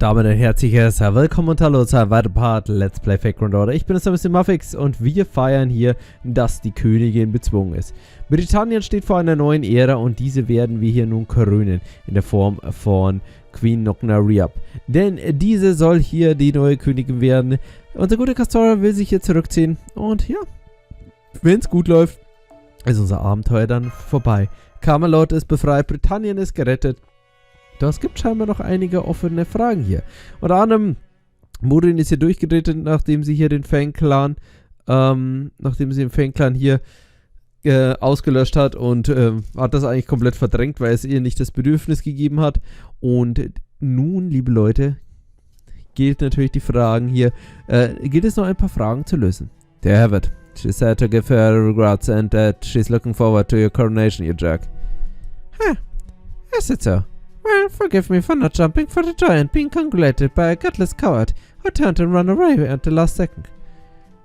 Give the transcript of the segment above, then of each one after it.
Damit ein herzliches Willkommen und Hallo zu einem weiteren Part Let's Play Fake Ground Order. Ich bin der Mr. Muffix und wir feiern hier, dass die Königin bezwungen ist. Britannien steht vor einer neuen Ära und diese werden wir hier nun krönen in der Form von Queen Nokna-Riab. Denn diese soll hier die neue Königin werden. Unser guter Castora will sich hier zurückziehen und ja, wenn es gut läuft, ist unser Abenteuer dann vorbei. Camelot ist befreit, Britannien ist gerettet. Das gibt scheinbar noch einige offene Fragen hier. Unter anderem, Murin ist hier durchgedreht, nachdem sie hier den Fang-Clan, hier ausgelöscht hat und hat das eigentlich komplett verdrängt, weil es ihr nicht das Bedürfnis gegeben hat. Und nun, liebe Leute, gilt natürlich die Fragen hier, gilt es noch ein paar Fragen zu lösen. Der Herbert, she said to give her regrets and that she's looking forward to your coronation, you jerk. Huh, is it so? Well, forgive me for not jumping for the joy and being congratulated by a gutless coward who turned and ran away at the last second.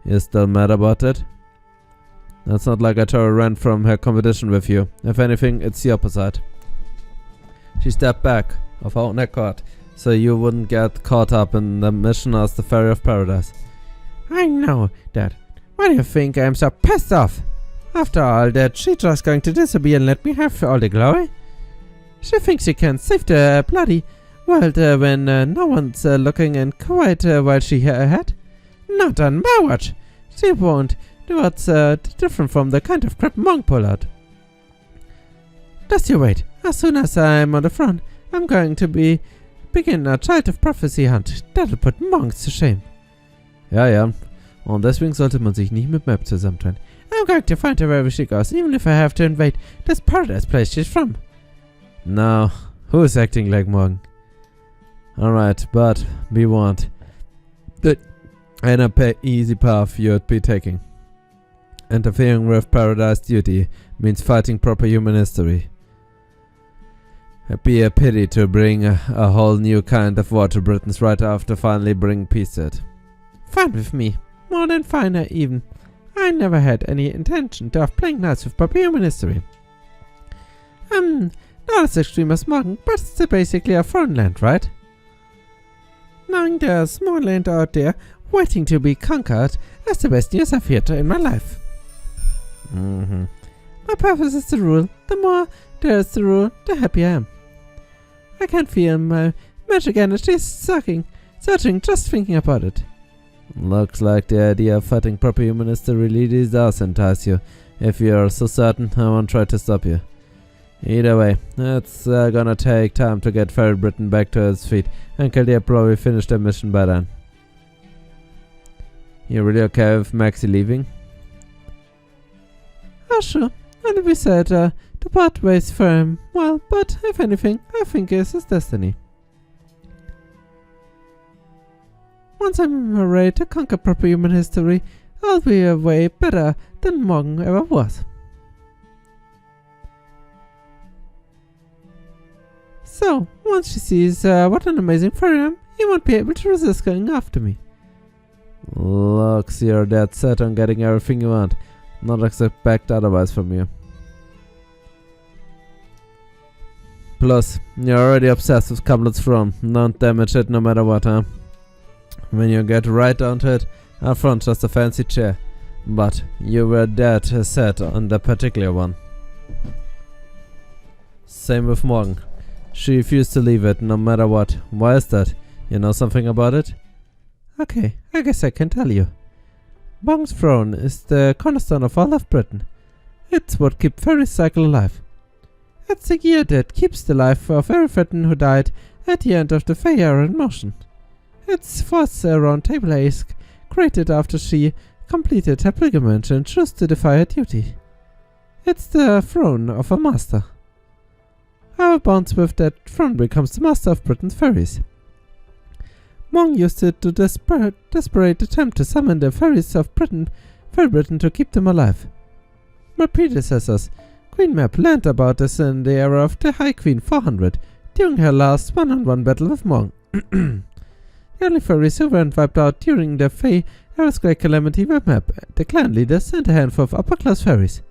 You're still mad about that? That's not like I tore a run from her competition with you. If anything, it's the opposite. She stepped back of her own accord, so you wouldn't get caught up in the mission as the Fairy of Paradise. I know, Dad. Why do you think I'm so pissed off? After all that, she's just going to disappear and let me have all the glory? She thinks she can save the bloody world when no one's looking and quite while she ahead. Not on my watch. She won't do what's different from the kind of crap monk pull out. Just you wait. As soon as I'm on the front, I'm going to begin a Child of Prophecy hunt. That'll put monks to shame. Ja. Und deswegen sollte man sich nicht mit Map zusammentun. I'm going to find her wherever she goes, even if I have to invade this paradise place she's from. Now, who's acting like Morgan? Alright, but be warned. That ain't a easy path you'd be taking. Interfering with paradise duty means fighting proper human history. It'd be a pity to bring a whole new kind of war to Britons right after finally bringing peace to it. Fine with me. More than finer even. I never had any intention of playing nice with proper human history. Not as extreme as Morgan, but it's basically a foreign land, right? Knowing there's a small land out there waiting to be conquered is the best news I've heard in my life. My purpose is the rule. The more there is the rule, the happier I am. I can feel my magic energy surging just thinking about it. Looks like the idea of fighting proper human history really does entice you. If you're so certain, I won't try to stop you. Either way, it's gonna take time to get Fairy Britain back to its feet, and Chaldea probably finished their mission by then. You really okay with Maxie leaving? Oh sure, and we said to part ways for him. Well, but if anything, I think it's his destiny. Once I'm ready to conquer proper human history, I'll be way better than Morgan ever was. So, once she sees what an amazing fairy I am, he won't be able to resist going after me. Looks you're dead set on getting everything you want. Not expect otherwise from you. Plus, you're already obsessed with Camelot's throne. Don't damage it no matter what, huh? When you get right down to it, our front's just a fancy chair. But you were dead set on the particular one. Same with Morgan. She refused to leave it, no matter what. Why is that? You know something about it? Okay, I guess I can tell you. Morgan's throne is the cornerstone of all of Britain. It's what keeps fairy cycle alive. It's the gear that keeps the life of every Briton who died at the end of the Fae era in motion. Its fourth round table is created after she completed her pilgrimage and chose to defy her duty. It's the throne of a master. Whoever bonds with that throne becomes the master of Britain's fairies. Morgan used it to desperate attempt to summon the fairies of Fairy Britain to keep them alive. My predecessors, Queen Map, learned about this in the era of the High Queen 400, during her last one-on-one battle with Morgan. The only fairies who weren't wiped out during the Fae era's great calamity were Map, the clan leaders, and a handful of upper-class fairies.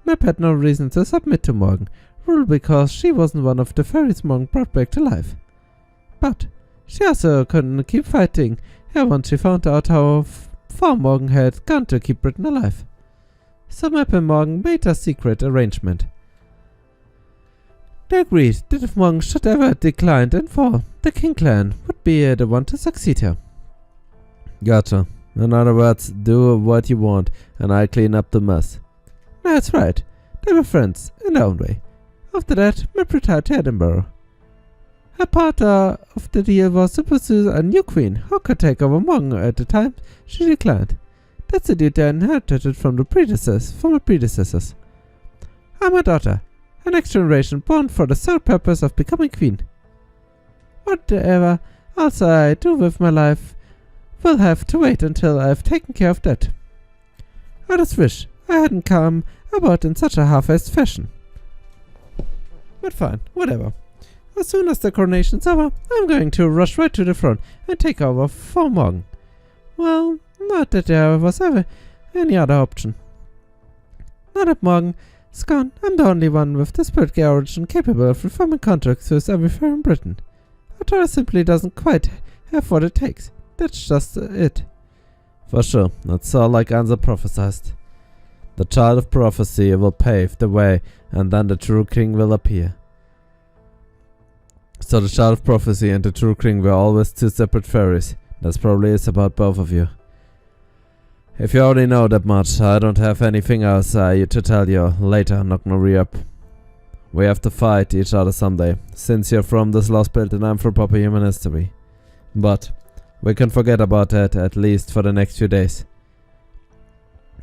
Map had no reason to submit to Morgan, rule because she wasn't one of the fairies Morgan brought back to life. But She also couldn't keep fighting, and once she found out how far Morgan had gone to keep Britain alive. So Map and Morgan made a secret arrangement. They agreed that if Morgan should ever decline and fall, the King clan would be the one to succeed her. Gotcha. In other words, do what you want, and I'll clean up the mess. That's right. They were friends, in their own way. After that, Map retired to Edinburgh. Her part of the deal was to pursue a new queen who could take over Morgan at the time she declined. That's the duty I inherited from her predecessors. I'm a daughter, a next generation born for the sole purpose of becoming queen. Whatever else I do with my life will have to wait until I've taken care of that. I just wish I hadn't come about in such a half-assed fashion. But fine, whatever. As soon as the coronation's over, I'm going to rush right to the throne and take over for Morgan. Well, not that there was ever any other option. Now that Morgan's gone, I'm the only one with the spirit origin capable of reforming contracts with everywhere in Britain. Atara simply doesn't quite have what it takes. That's just it. For sure, that's all like Anza prophesied. The child of prophecy will pave the way, and then the true king will appear. So the child of prophecy and the true king were always two separate fairies. That's probably is about both of you. If you already know that much, I don't have anything else to tell you. Later, not gonna re-up. We have to fight each other someday, since you're from this Lostbelt and I'm from proper human history. But we can forget about that, at least for the next few days.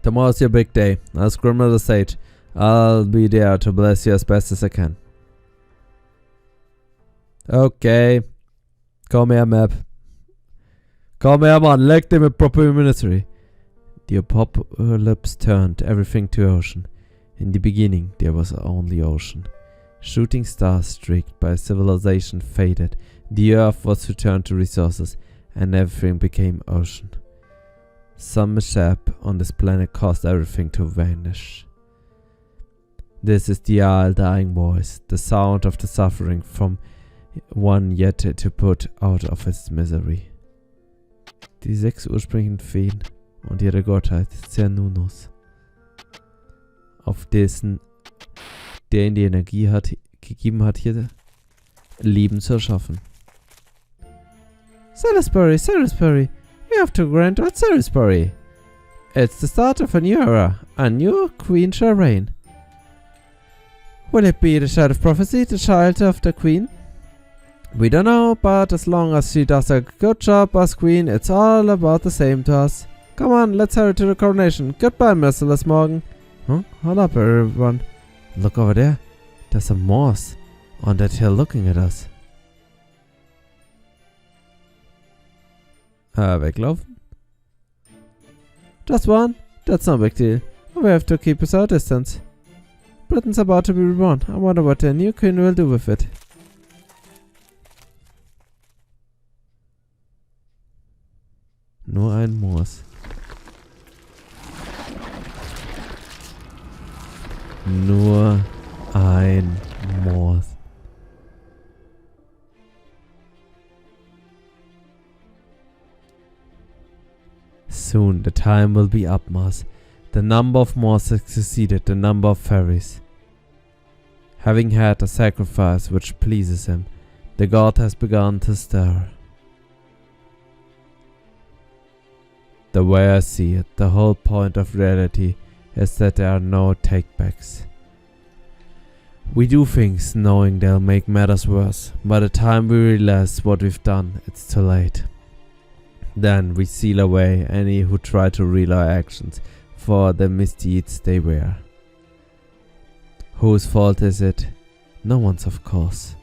Tomorrow's your big day. As Grimmer the Sage, I'll be there to bless you as best as I can. Okay. Kom her, Map. Kom her, man. Leg them with proper humanity. The apocalypse turned everything to ocean. In the beginning, there was only ocean. Shooting stars streaked by civilization faded. The earth was returned to resources, and everything became ocean. Some mishap on this planet caused everything to vanish. This is the dying voice, the sound of the suffering from one yet to put out of its misery. Die 6 ursprünglichen Feen und ihre Gottheit Cernunnos, auf dessen der ihn die Energie gegeben hat, hier Leben zu erschaffen. Salisbury, we have to grant at Salisbury. It's the start of a new era. A new queen shall reign. Will it be the child of prophecy, the child of the queen? We don't know, but as long as she does a good job as queen, it's all about the same to us. Come on, let's hurry to the coronation. Goodbye, Merciless Morgan. Huh? Hold up, everyone. Look over there. There's a Morse on that hill looking at us. Weglaufen? Just one? That's no big deal. We have to keep our distance. Britain's about to be reborn. I wonder what their new queen will do with it. Nur ein Moos. Nur ein Moos. Soon the time will be up, Mars. The number of Morses exceeded the number of fairies. Having had a sacrifice which pleases him, the god has begun to stir. The way I see it, the whole point of reality is that there are no takebacks. We do things knowing they'll make matters worse. By the time we realize what we've done, it's too late. Then we seal away any who try to reel our actions for the misdeeds they wear. Whose fault is it? No one's, of course.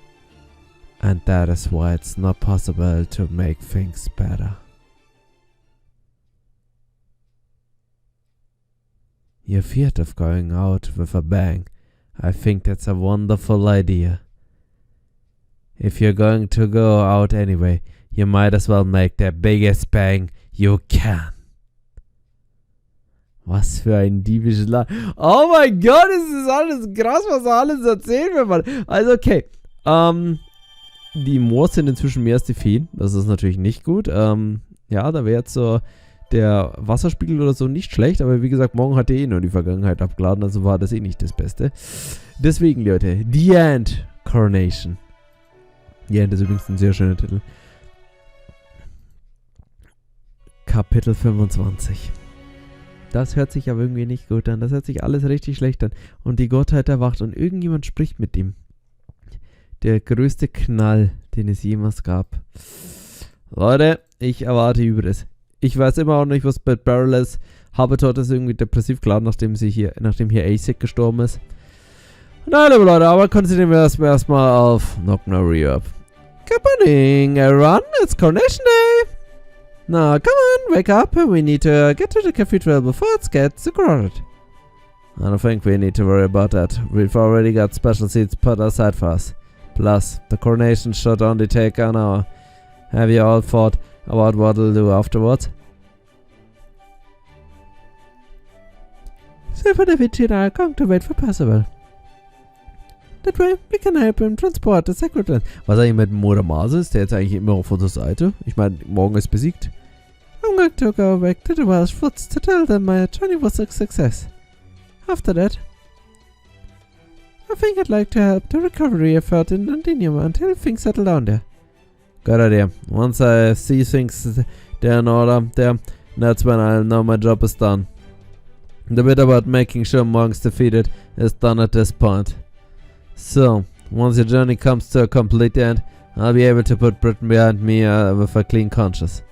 And that is why it's not possible to make things better. You're feared of going out with a bang. I think that's a wonderful idea. If you're going to go out anyway, you might as well make the biggest bang you can. Was für ein diebisches Oh mein Gott, es ist alles krass, was er alles erzählt wird, Mann. Also okay, Die Moors sind inzwischen mehr als die Feen. Das ist natürlich nicht gut. Ja, da wäre jetzt so der Wasserspiegel oder so nicht schlecht. Aber wie gesagt, morgen hat er eh nur die Vergangenheit abgeladen. Also war das eh nicht das Beste. Deswegen, Leute, The End Coronation. The End ist übrigens ein sehr schöner Titel. Kapitel 25. Das hört sich aber irgendwie nicht gut an. Das hört sich alles richtig schlecht an. Und die Gottheit erwacht und irgendjemand spricht mit ihm. Der größte Knall, den es jemals gab. Leute, ich erwarte Überes. Ich weiß immer auch nicht, was bei Beryl ist. Habitat ist irgendwie depressiv, klar, nachdem hier ASIC gestorben ist. Na, liebe Leute, aber konzentrieren wir uns erstmal auf Knock No Re-Up. Good morning, everyone. It's Coronation Day. Now, come on, wake up. We need to get to the cathedral before it gets too crowded. I don't think we need to worry about that. We've already got special seats put aside for us. Plus, the coronation should only take an hour. Have you all thought about what we'll do afterwards? Silver the Witch and I are going to wait for Percival. That way, we can help him transport the sacred land. Was eigentlich mit Muramasa ist, der jetzt eigentlich immer auf unserer Seite. Ich meine, morgen ist besiegt. I'm going to go back to the Welsh Woods to tell them my journey was a success. After that, I think I'd like to help the recovery effort in Londinium until things settle down there. Good idea. Once I see things there in order there, that's when I'll know my job is done. The bit about making sure Morgan's defeated is done at this point. So, once your journey comes to a complete end, I'll be able to put Britain behind me with a clean conscience.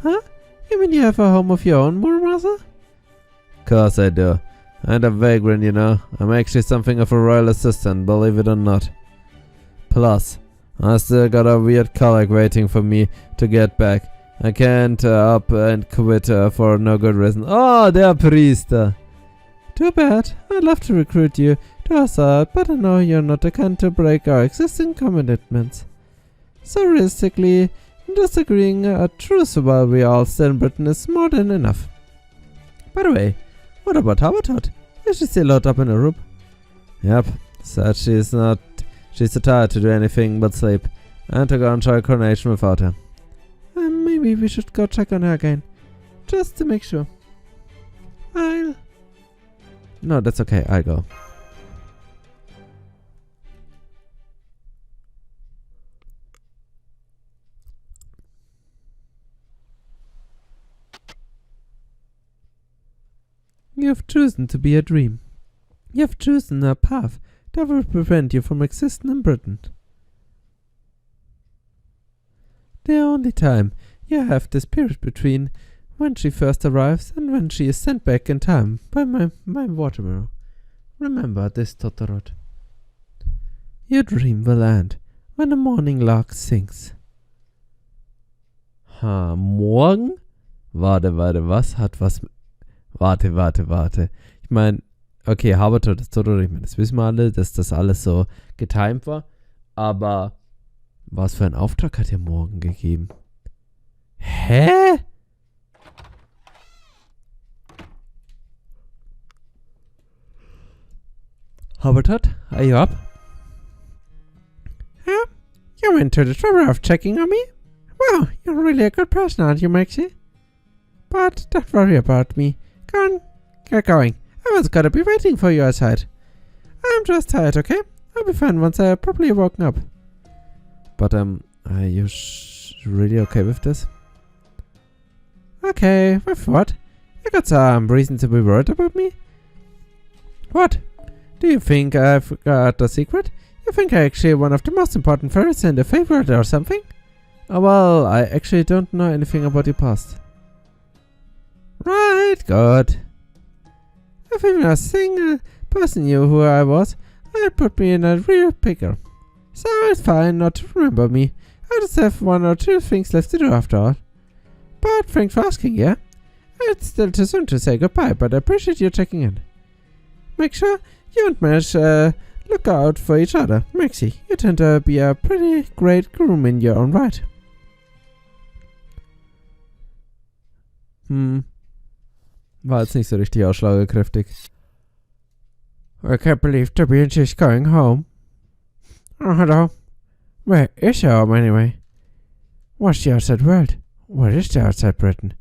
Huh? You mean you have a home of your own, Muramasa? Course I do. And a vagrant, you know. I'm actually something of a royal assistant, believe it or not. Plus, I still got a weird colleague waiting for me to get back. I can't up and quit for no good reason. Oh, der Priester! Too bad. I'd love to recruit you to our side, but I know you're not the kind to break our existing commitments. So realistically, just agreeing a truce while we all stay in Britain is more than enough. By the way, what about Habitat? Is she still locked up in a room? Yep, said she's too tired to do anything but sleep, and to go and try coronation without her. Maybe we should go check on her again, just to make sure. No, that's okay, I'll go. You have chosen to be a dream. You have chosen a path that will prevent you from existing in Britain. The only time you have the spirit between when she first arrives and when she is sent back in time by my water. Remember this, Totorot. Your dream will end when the morning lark sings. Morgen? Warte, was hat was... Warte. Ich meine, okay, Habertot ist tot, ich meine, das wissen wir alle, dass das alles so getimed war. Aber was für einen Auftrag hat er morgen gegeben? Hä? Habertot, are you up? Yeah? You went to the trouble of checking on me? Well, you're really a good person, aren't you, Maxie? But don't worry about me. Go on, get going. Everyone's gotta be waiting for you outside. I'm just tired, okay? I'll be fine once I've properly woken up. But, are you really okay with this? Okay, with what? You got some reason to be worried about me? What? Do you think I've got a secret? You think I'm actually one of the most important fairies in the Fae world or something? Oh, well, I actually don't know anything about your past. Right, good. If even a single person knew who I was, it'd put me in a real pickle. So it's fine not to remember me. I just have one or two things left to do after all. But thanks for asking, yeah? It's still too soon to say goodbye, but I appreciate you checking in. Make sure you and Mesh look out for each other. Maxie, you tend to be a pretty great groom in your own right. War jetzt nicht so richtig ausschlagekräftig. I can't believe Debbie and she's going home. Oh, hello. Where is your home anyway? What's the outside world? What is the outside Britain?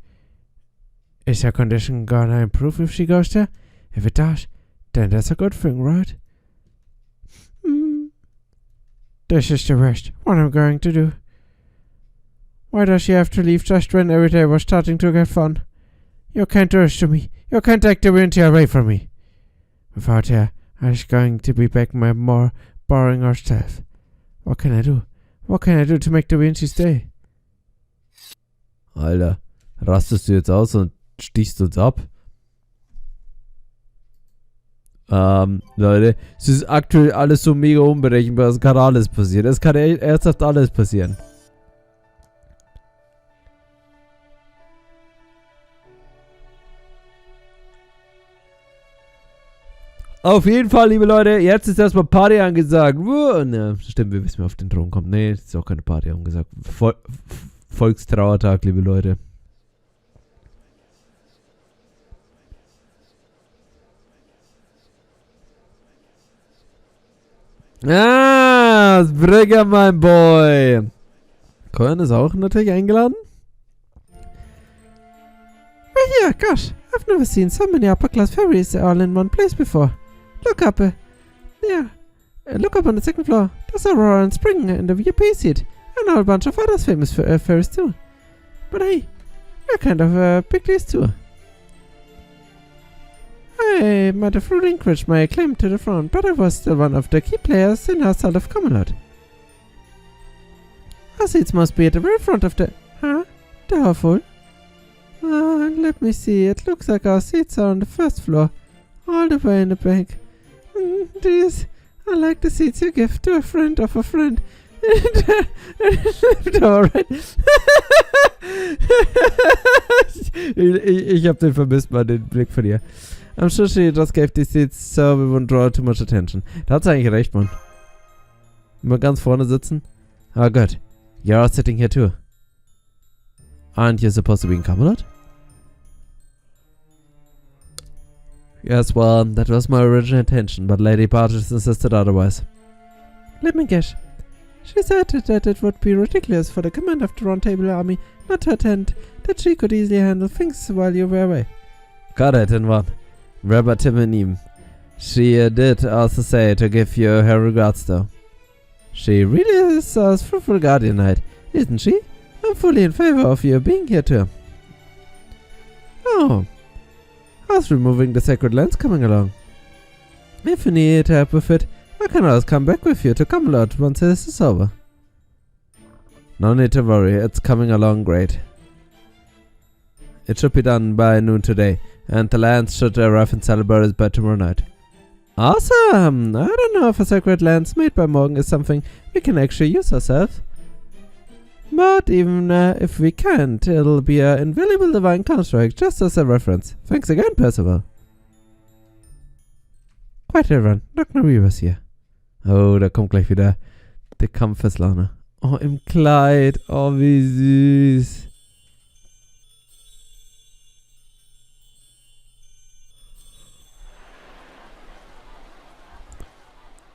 Is her condition gonna improve if she goes there? If it does, then that's a good thing, right? This is the worst. What am I going to do? Why does she have to leave just when every day was starting to get fun? You can't do this to me. You can't take the winter away from me. Without her, I was going to be back my more boring herself. What can I do? What can I do to make the winter stay? Alter, rastest du jetzt aus und stichst uns ab? Leute, es ist aktuell alles so mega unberechenbar, es kann alles passieren. Es kann ernsthaft alles passieren. Auf jeden Fall, liebe Leute, jetzt ist erstmal Party angesagt. Ne, stimmt, wir wissen, wer auf den Thron kommt. Ne, ist auch keine Party angesagt. Volkstrauertag, liebe Leute. Ah, Brigger, mein Boy. Cohen ist auch natürlich eingeladen. Well, yeah, gosh, I've never seen so many upper-class fairies all in one place before. Look up, look up on the second floor. There's Aurora and Spring in the VIP seat, and a whole bunch of others famous fairies too. But hey, we're kind of big these too. I might have relinquished my claim to the throne, but I was still one of the key players in our side of Camelot. Our seats must be at the very front of the... Huh? They are full. Let me see. It looks like our seats are on the first floor, all the way in the back. These are like the seats you give to a friend of a friend. Alright. ich hab den vermisst, mal den Blick von dir. I'm sure she just gave these seats so we won't draw too much attention. Da hat sie eigentlich recht, Mann. Mal ganz vorne sitzen. Oh good. You're all sitting here too. Aren't you supposed to be in Camelot? Yes, well, that was my original intention, but Lady Barges insisted otherwise. Let me guess. She said that it would be ridiculous for the commander of the Round Table Army not to attend, that she could easily handle things while you were away. Got it, in one. Verbatim. She did also say to give you her regards, though. She really is a fruitful guardian knight, isn't she? I'm fully in favor of you being here too. Oh. How's removing the sacred lens coming along? If you need help with it, I can always come back with you to Camelot once this is over. No need to worry, it's coming along great. It should be done by noon today, and the lens should arrive in Celebrate by tomorrow night. Awesome! I don't know if a sacred lens made by Morgan is something we can actually use ourselves. But even if we can't, it'll be an invaluable divine construct, just as a reference. Thanks again, Percival. Quite everyone, Dr. Reavers hier. Oh, da kommt gleich wieder der Kampfeslaune. Oh, im Kleid. Oh, wie süß.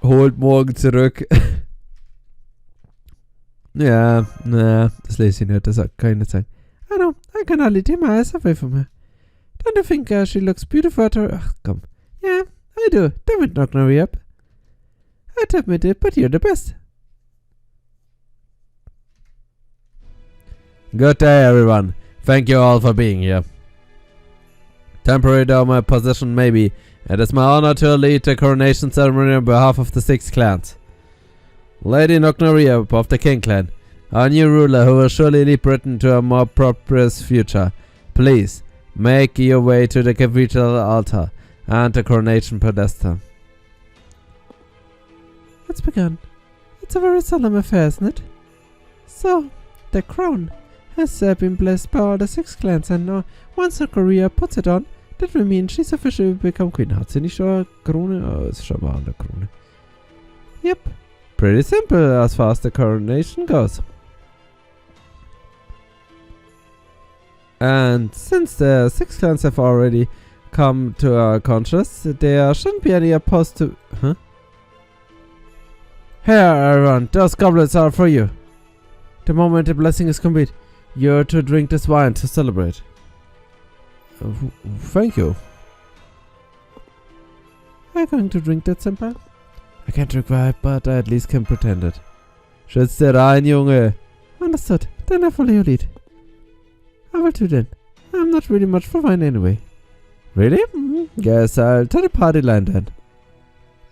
Holt morgen zurück. Ja, das lese ich nicht, das kann ich nicht sagen. I know, I can hardly tear my eyes away from her. Don't you think she looks beautiful at her... Ach, komm. Yeah, I do. Don't knock me up. I'd admit it, but you're the best. Good day, everyone. Thank you all for being here. Temporary though my position may be, it is my honor to lead the coronation ceremony on behalf of the 6 clans. Lady Nocnoria of the King Clan, our new ruler who will surely lead Britain to a more prosperous future. Please, make your way to the cathedral altar and the coronation pedestal. It's begun. It's a very solemn affair, isn't it? So, the crown has been blessed by all the 6 clans, and once Nocnoria puts it on, that will mean she's officially become queen. Hat sie nicht schon eine Krone? Oh, ist schon mal eine Krone. Yep. Pretty simple as far as the coronation goes. And since the 6 clans have already come to our conscious, there shouldn't be any opposed to... Huh? Here, everyone, those goblets are for you. The moment the blessing is complete, you're to drink this wine to celebrate. Thank you. Are you going to drink that, Senpai? I can't drink right, but I at least can pretend it. Schütz dir rein, Junge. Understood. Then I follow your lead. I will too then. I'm not really much for wine anyway. Really? Guess I'll tell the party line then.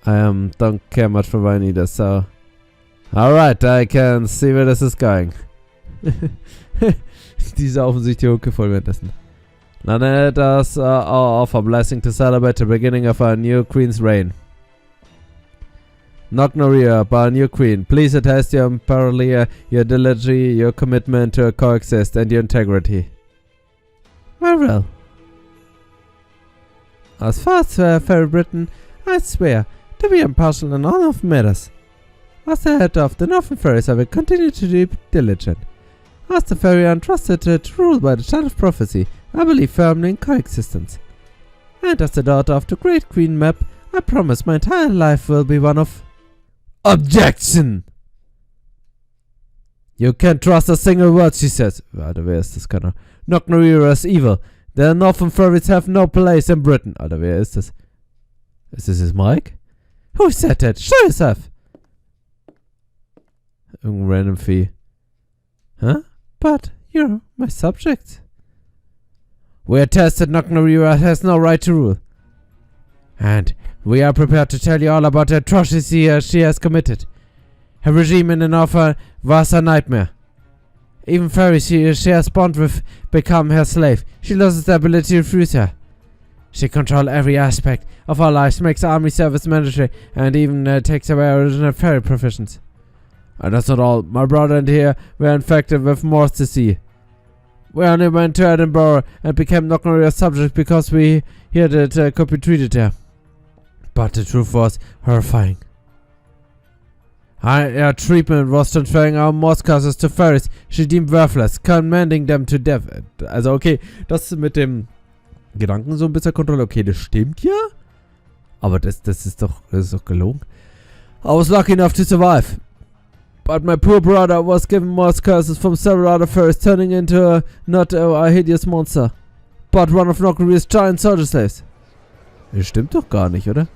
I don't care much for wine either, so... Alright, I can see where this is going. Die saufen sich die Hucke voll währenddessen. Now let us offer blessing to celebrate the beginning of our new queen's reign. Nognoria, our new queen, please attest your parlia, your diligence, your commitment to coexist, and your integrity. Very well. As far as Fairy Britain, I swear to be impartial in all of matters. As the head of the Northern Fairies, I will continue to be diligent. As the fairy entrusted to rule by the child of prophecy, I believe firmly in coexistence. And as the daughter of the great Queen Map, I promise my entire life will be one of... Objection! You can't trust a single word she says. Alter, wer ist das? Keiner. Nognoria is evil. The Northern Fairies have no place in Britain. Alter, wer ist das? Is this his mic? Who said that? Show yourself! Irgendein random Vieh. Huh? But you're my subject. We attest that Nognoria has no right to rule. And we are prepared to tell you all about the atrocity she has committed. Her regime in the North was a nightmare. Even fairies she has bond with become her slave. She loses the ability to refuse her. She controls every aspect of our lives, makes army service mandatory, and even takes away our original fairy professions. And that's not all. My brother and here were infected with Morse disease. We only went to Edinburgh and became Nognoria's subject because we heard that it could be treated there. But the truth was horrifying. Our treatment was transferring our Morse curses to fairies she deemed worthless, commanding them to death. Also okay, das mit dem Gedanken so ein bisschen Kontrolle, okay, das stimmt ja. Aber das ist doch gelogen. I was lucky enough to survive. But my poor brother was given Morse curses from several other fairies, turning into not a hideous monster, but one of Nogria's giant soldier slaves. Das stimmt doch gar nicht, oder?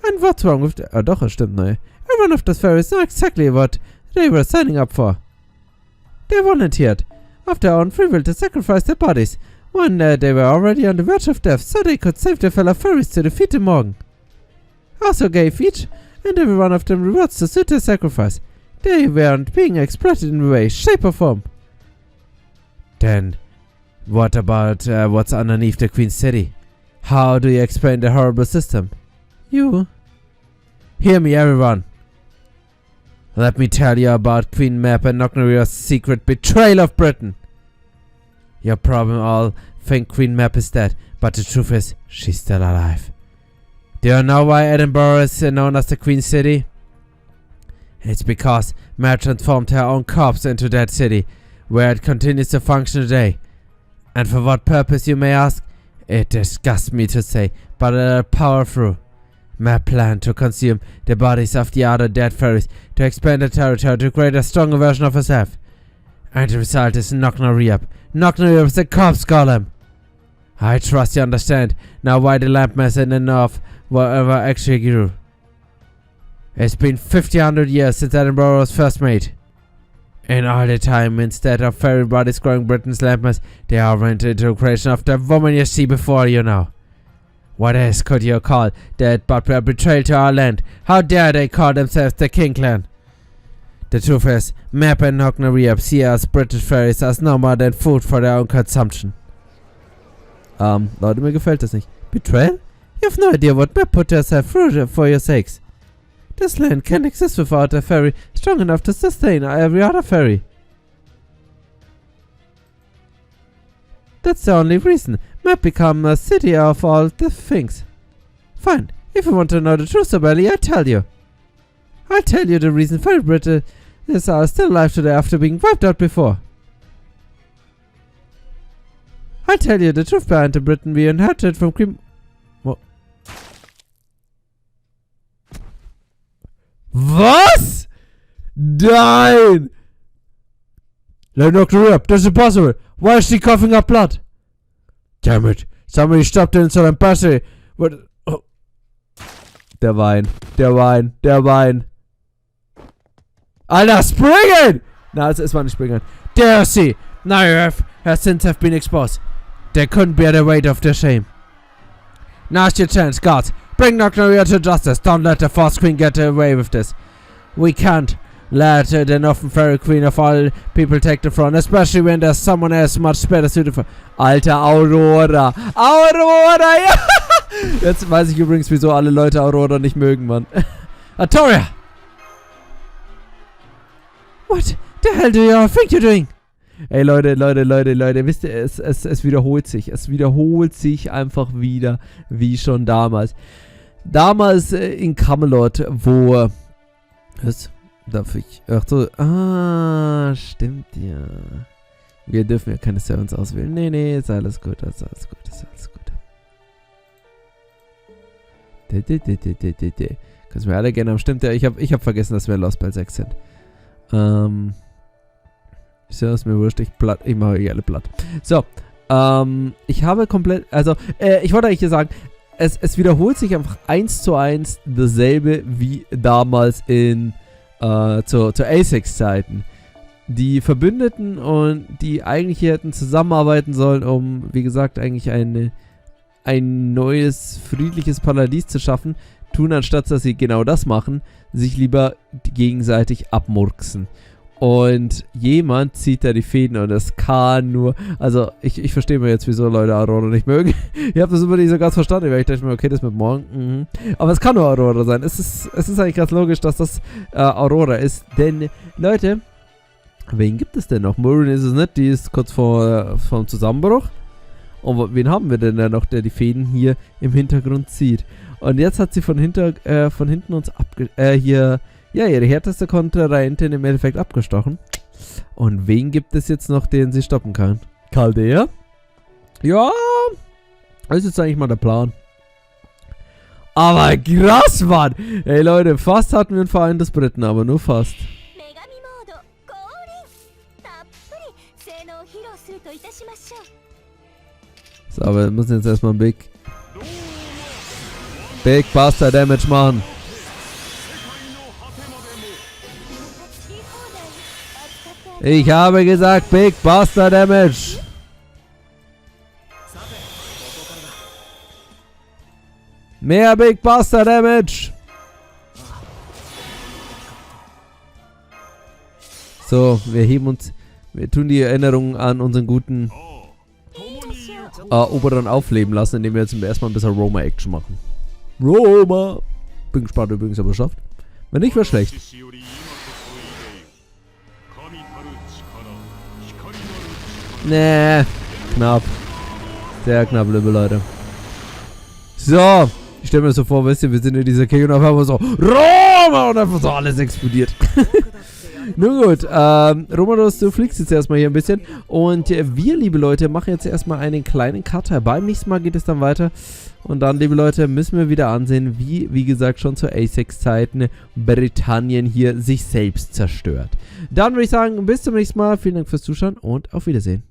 And what's wrong with... doch, es stimmt, ne. Every one of those fairies know exactly what they were signing up for. They volunteered, of their own free will, to sacrifice their bodies when they were already on the verge of death, so they could save their fellow fairies to defeat the Morgan. Also gave each and every one of them rewards to suit their sacrifice. They weren't being exploited in any way, shape or form. Then, what about what's underneath the Queen's City? How do you explain the horrible system? You. Hear me, everyone. Let me tell you about Queen Map and Nognoria's secret betrayal of Britain. You probably all think Queen Map is dead, but the truth is, she's still alive. Do you know why Edinburgh is known as the Queen's City? It's because Map transformed her own corpse into that city, where it continues to function today. And for what purpose, you may ask? It disgusts me to say, but a powerful Map planned to consume the bodies of the other dead fairies to expand the territory to create a stronger version of herself. And the result is Nognoria. Nognoria is a corpse golem. I trust you understand now why the lamp mass in the north were actually grew. It's been 1,500 years since Edinburgh was first made. In all the time, instead of fairy bodies growing Britain's landmass, they all went into the creation of the woman you see before you now. What else could you call that but a betrayal to our land? How dare they call themselves the King Clan? The truth is, Map and Nognoria see us British fairies as no more than food for their own consumption. Leute, mir gefällt das nicht. Betrayal? You have no idea what Map put herself through for your sakes. This land can't exist without a fairy strong enough to sustain every other fairy. That's the only reason Map become a city of all the things. Fine, if you want to know the truth so badly, I'll tell you. I'll tell you the reason fairy British are still alive today after being wiped out before. I'll tell you the truth behind the Britain we inherited from Was? Nein! Let Dr. Rip, that's impossible. Why is she coughing up blood? Damn it. Somebody stopped the insulin passage. What? Oh. Der Wein. Der Wein. Der Wein. Alter, springen! Na, es war nicht springen. Dare see. Now her sins have been exposed. They couldn't bear the weight of their shame. Now's your chance, gods. Bring Dr. Rip to justice. Don't let the false queen get away with this. We can't let the often fairy queen of all people take the throne, especially when there's someone else much better suited for. Alter, Aurora. Aurora, ja! Jetzt weiß ich übrigens, wieso alle Leute Aurora nicht mögen, Mann. Artoria! What the hell do you think you're doing? Ey, Leute, wisst ihr, es wiederholt sich. Es wiederholt sich einfach wieder, wie schon damals. Damals in Camelot, wo... Was? Darf ich... Ach so... Ah, stimmt ja. Wir dürfen ja keine Servants auswählen. Nee, ist alles gut, ist alles gut, ist alles gut. Kannst mir alle gerne... Stimmt ja, ich hab vergessen, dass wir Lostbelt 6 sind. Ist ja, ist mir wurscht, ich mache hier alle platt. So, ich habe komplett... Also, ich wollte eigentlich hier sagen... Es wiederholt sich einfach 1:1 dasselbe wie damals in zu ASICS-Zeiten. Die Verbündeten und die eigentlich hier hätten zusammenarbeiten sollen, um, wie gesagt, eigentlich ein neues, friedliches Paradies zu schaffen, tun, anstatt dass sie genau das machen, sich lieber gegenseitig abmurksen. Und jemand zieht da die Fäden und das kann nur... Also, ich verstehe mir jetzt, wieso Leute Aurora nicht mögen. Ich habe das immer nicht so ganz verstanden, weil ich dachte mir, okay, das mit morgen. Aber es kann nur Aurora sein. Es ist eigentlich ganz logisch, dass das Aurora ist. Denn, Leute, wen gibt es denn noch? Maureen ist es nicht, die ist kurz vorm Zusammenbruch. Und wen haben wir denn da noch, der die Fäden hier im Hintergrund zieht? Und jetzt hat sie von hinten uns ihre härteste Kontrahentin im Endeffekt abgestochen. Und wen gibt es jetzt noch, den sie stoppen kann? Chaldea? Ja, das ist jetzt eigentlich mal der Plan. Aber krass, Mann! Ey Leute, fast hatten wir ein vereintes Briten, aber nur fast. So, aber wir müssen jetzt erstmal ein Big Buster Damage machen. Ich habe gesagt, Big Buster Damage. Mehr Big Buster Damage. So, wir tun die Erinnerungen an unseren guten Oberon aufleben lassen, indem wir jetzt erstmal ein bisschen Roma-Action machen. Roma! Bin gespannt übrigens, ob er es schafft. Wenn nicht, wäre schlecht. Nee, knapp. Sehr knapp, liebe Leute. So, ich stelle mir das so vor, wisst ihr, wir sind in dieser Kirche und auf einmal so Roma und einfach so alles explodiert. Nun gut, Romanos, du fliegst jetzt erstmal hier ein bisschen und wir, liebe Leute, machen jetzt erstmal einen kleinen Cutter. Beim nächsten Mal geht es dann weiter und dann, liebe Leute, müssen wir wieder ansehen, wie gesagt, schon zu ASICS-Zeiten Britannien hier sich selbst zerstört. Dann würde ich sagen, bis zum nächsten Mal, vielen Dank fürs Zuschauen und auf Wiedersehen.